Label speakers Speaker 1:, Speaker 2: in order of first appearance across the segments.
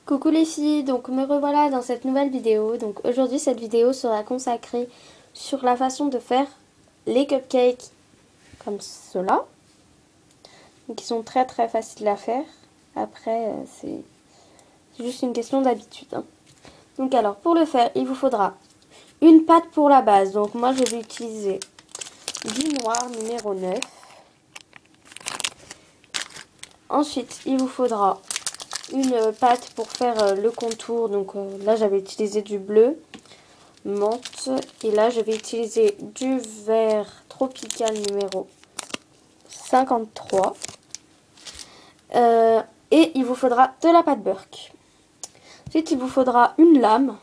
Speaker 1: Coucou les filles, donc me revoilà dans cette nouvelle vidéo. Donc aujourd'hui cette vidéo sera consacrée sur la façon de faire les cupcakes comme cela. Donc ils sont très faciles à faire. Après c'est juste une question d'habitude. Donc alors pour le faire il vous faudra une pâte pour la base. Donc moi je vais utiliser du noir numéro 9. Ensuite il vous faudra une pâte pour faire le contour. Donc là j'avais utilisé du bleu menthe et là je vais utiliser du vert tropical numéro 53 et il vous faudra de la pâte Burke. Ensuite il vous faudra une lame,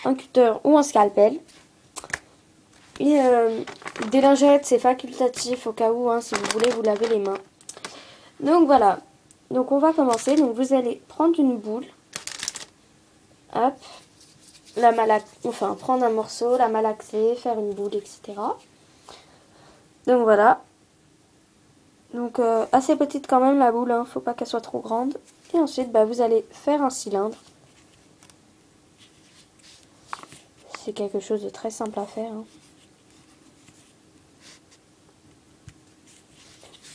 Speaker 1: un cutter ou un scalpel et des lingettes. C'est facultatif au cas où si vous voulez vous laver les mains. Donc voilà, donc on va commencer. Donc vous allez prendre une boule, hop, prendre un morceau, la malaxer, faire une boule, etc. Donc voilà. Donc assez petite quand même la boule, faut pas qu'elle soit trop grande. Et ensuite vous allez faire un cylindre. C'est quelque chose de très simple à faire.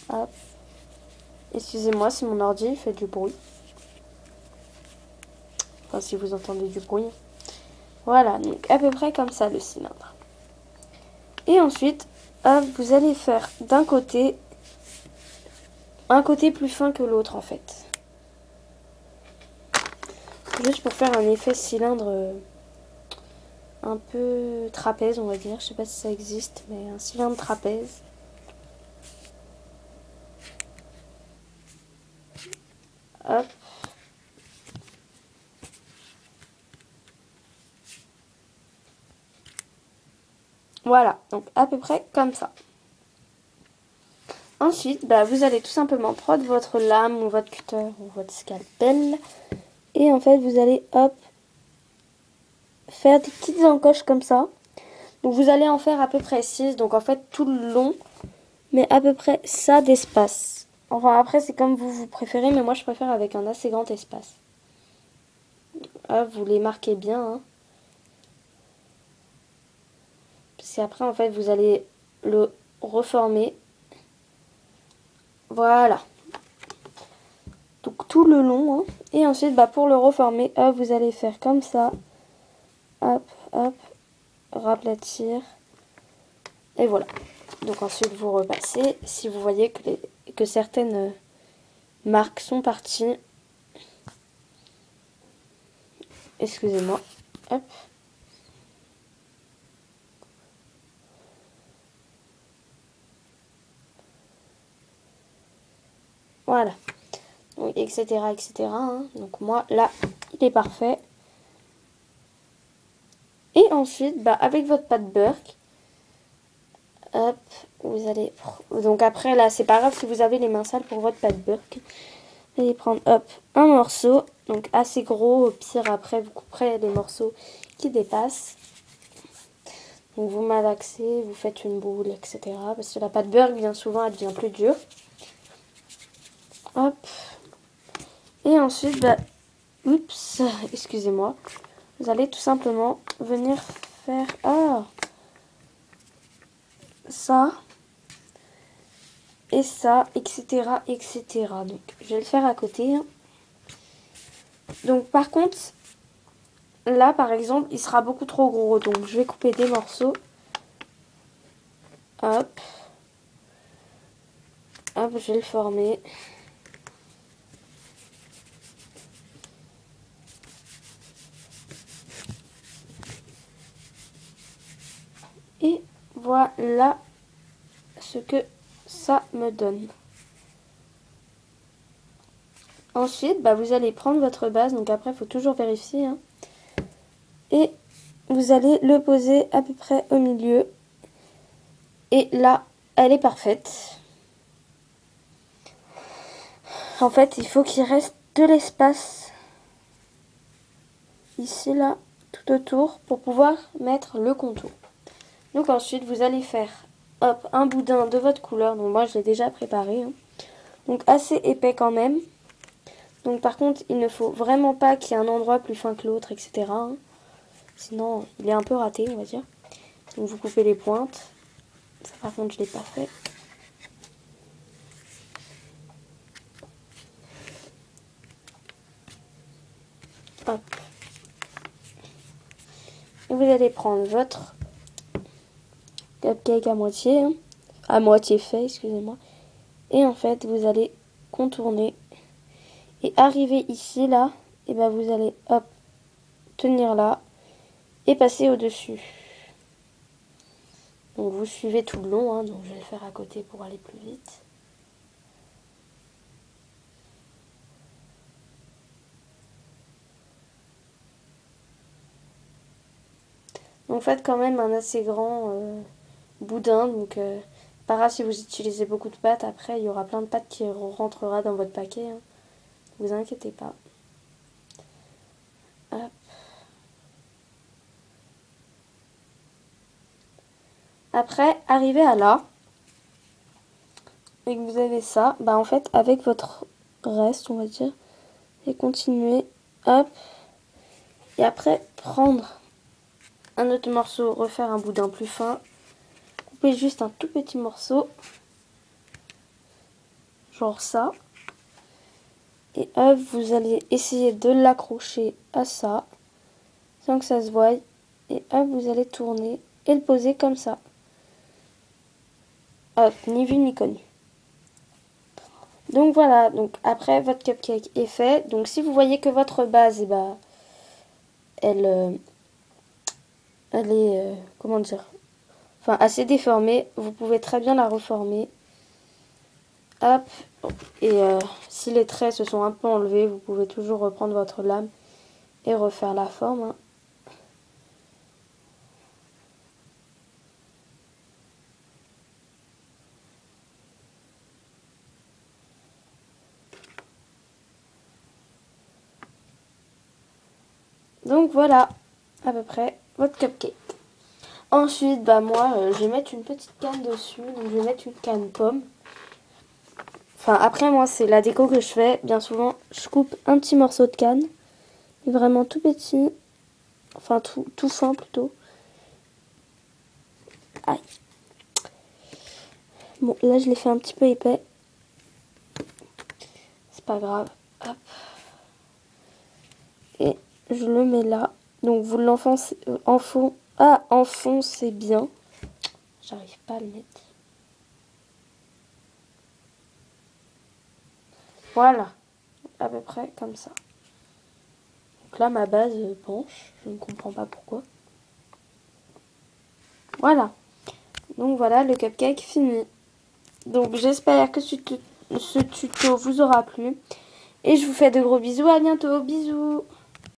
Speaker 1: Hop. Excusez-moi si mon ordi fait du bruit. Enfin si vous entendez du bruit. Voilà, donc à peu près comme ça le cylindre. Et ensuite, hop, vous allez faire d'un côté un côté plus fin que l'autre en fait. Juste pour faire un effet cylindre un peu trapèze on va dire. Je sais pas si ça existe, mais un cylindre trapèze. Hop. Voilà, donc à peu près comme ça. Ensuite, vous allez tout simplement prendre votre lame ou votre cutter ou votre scalpel. Et en fait, vous allez, hop, faire des petites encoches comme ça. Donc vous allez en faire à peu près 6. Donc en fait, tout le long, mais à peu près ça d'espace. Enfin, après, c'est comme vous préférez, mais moi, je préfère avec un assez grand espace. Hop, vous les marquez bien, Parce qu'après, en fait, vous allez le reformer. Voilà. Donc tout le long. Et ensuite, pour le reformer, hop, vous allez faire comme ça. Hop, hop. Raplatir. Et voilà. Donc ensuite, vous repassez. Si vous voyez que certaines marques sont parties. Excusez-moi. Hop. Voilà. Donc, etc. etc. Donc moi, là, il est parfait. Et ensuite, avec votre pâte Burke, hop, vous allez... Donc après, là, c'est pas grave si vous avez les mains sales pour votre pâte Burke. Vous allez prendre, hop, un morceau, donc assez gros. Au pire, après, vous couperez les morceaux qui dépassent. Donc vous malaxez, vous faites une boule, etc. Parce que la pâte Burke, bien souvent, elle devient plus dure. Hop. Et ensuite, oups, excusez-moi. Vous allez tout simplement venir faire ça et ça, etc., etc. Donc, je vais le faire à côté. Donc, par contre, là, par exemple, il sera beaucoup trop gros. Donc, je vais couper des morceaux. Hop. Hop, je vais le former. Et voilà ce que ça me donne. Ensuite, vous allez prendre votre base. Donc après, il faut toujours vérifier. Et vous allez le poser à peu près au milieu. Et là, elle est parfaite. En fait, il faut qu'il reste de l'espace ici, là, tout autour pour pouvoir mettre le contour. Donc ensuite, vous allez faire, hop, un boudin de votre couleur. Donc moi, je l'ai déjà préparé. Donc assez épais quand même. Donc par contre, il ne faut vraiment pas qu'il y ait un endroit plus fin que l'autre, etc. hein. Sinon, il est un peu raté, on va dire. Donc vous coupez les pointes. Ça par contre, je ne l'ai pas fait. Hop. Et vous allez prendre votre cupcake à moitié, hein. À moitié fait, excusez-moi. Et en fait, vous allez contourner. Et arriver ici, là, et ben vous allez, hop, tenir là et passer au-dessus. Donc vous suivez tout le long, hein, donc je vais le faire à côté pour aller plus vite. Donc faites quand même un assez grand boudin, donc pas grave si vous utilisez beaucoup de pâte, après il y aura plein de pâte qui rentrera dans votre paquet, hein. Ne vous inquiétez pas. Hop. Après, arrivé à là, et que vous avez ça, bah en fait avec votre reste, on va dire, et continuer, hop, et après prendre un autre morceau, refaire un boudin plus fin, couper juste un tout petit morceau, genre ça, et hop, vous allez essayer de l'accrocher à ça, sans que ça se voie, et hop, vous allez tourner et le poser comme ça. Hop, ni vu ni connu. Donc voilà, donc après votre cupcake est fait. Donc si vous voyez que votre base, eh ben, elle est, comment dire, enfin assez déformée, vous pouvez très bien la reformer. Hop, et si les traits se sont un peu enlevés, vous pouvez toujours reprendre votre lame et refaire la forme, hein. Donc voilà, à peu près, votre cupcake. Ensuite, bah moi, je vais mettre une petite canne dessus. Donc je vais mettre une canne pomme. Enfin, après, moi, c'est la déco que je fais. Bien souvent, je coupe un petit morceau de canne. Vraiment tout petit. Enfin, tout fin plutôt. Aïe. Bon, là, je l'ai fait un petit peu épais. C'est pas grave. Hop. Et je le mets là. Donc, vous l'enfoncez enfoncez bien. J'arrive pas à le mettre. Voilà. À peu près comme ça. Donc là, ma base penche. Je ne comprends pas pourquoi. Voilà. Donc voilà, le cupcake fini. Donc j'espère que ce tuto vous aura plu. Et je vous fais de gros bisous. À bientôt. Bisous.